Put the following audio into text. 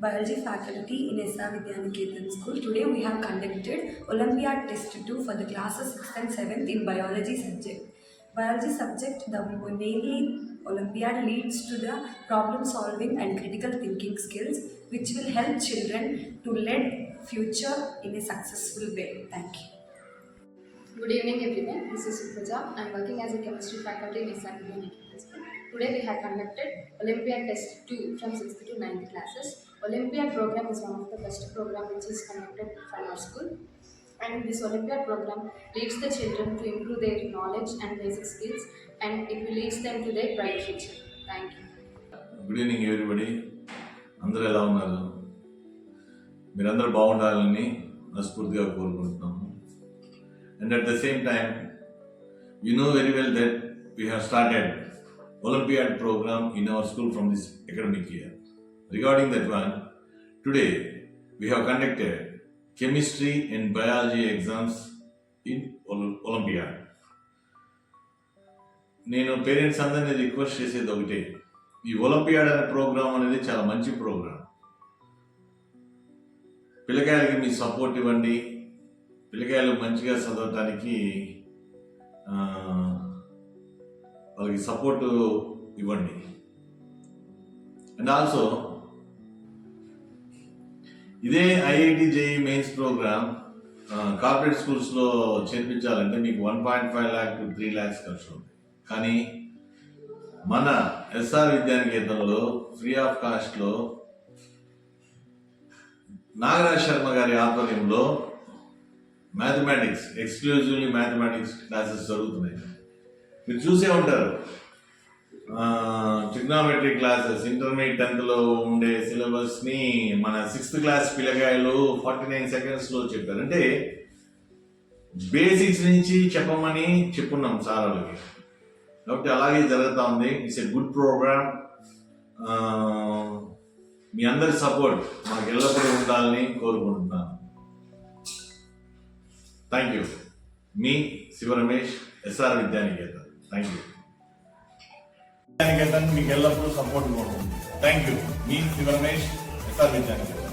biology faculty in SR Vidyaniketan School. Today we have conducted Olympiad Test 2 for the classes 6th and 7th in biology subject. Biology subject, the mainly Olympiad leads to the problem solving and critical thinking skills which will help children to lead future in a successful way. Thank you. Good evening everyone, this is Supraja. I am working as a chemistry faculty in SR Vidyaniketan School. Today we have conducted Olympiad Test 2 from 6th to 9th classes. Olympiad program is one of the best program which is conducted from our school. And this Olympiad program leads the children to improve their knowledge and basic skills, and it will lead them to their bright future. Thank you. Good evening everybody. అందరూ ఎలా ఉన్నారు? మీరందరూ బాగుండాలని మనస్ఫూర్తిగా కోరుకుంటున్నాము. And at the same time, you know very well that we have started Olympiad program in our school from this academic year. Regarding that one, today we have conducted chemistry and biology exams in Olympiad. నేను parents అందరినీ request చేసేది ఒకటే, ఈ olympiad అనే programme అనేది చాలా మంచి programme. పిల్లకాయలకి మీ support ఇవ్వండి, పిల్లకాయలు మంచిగా చదవటానికి వాళ్ళకి సపోర్ట్ ఇవ్వండి. అండ్ ఆల్సో ఇదే IIT JEE mains program corporate స్కూల్స్లో చేర్పించాలంటే మీకు 1.5 lakh to 3 lakhs ఖర్చు ఉంది. కానీ మన ఎస్ఆర్ విద్యానికేతన్లో ఫ్రీ ఆఫ్ కాస్ట్లో నాగరాజ్ శర్మ గారి ఆధ్వర్యంలో మ్యాథమెటిక్స్, ఎక్స్క్లూజివ్లీ మ్యాథమెటిక్స్ క్లాసెస్ జరుగుతున్నాయి. మీరు చూసే ఉంటారు, ట్రిగ్నామెట్రీ క్లాసెస్ ఇంటర్మీడియట్ 10th ఉండే సిలబస్ని మన 6th క్లాస్ పిల్లకాయలు 49 secondsలో చెప్పారు. అంటే బేసిక్స్ నుంచి చెప్పమని చెప్పున్నాం సార్ వాళ్ళకి. కాబట్టి అలాగే జరుగుతూ ఉంది. It's a good programme. మీ అందరి సపోర్ట్ మాకు ఎల్లప్పుడూ ఉండాలని కోరుకుంటున్నాను. Thank you. మీ Shiva Ramesh, SR Vidyaniketan. Thank you. Vidyaniketan మీకు ఎల్లప్పుడూ సపోర్ట్ ఉంటుంది. Thank you. మీ శివ రమేష్, ఎస్ఆర్ విద్యానికేతన్.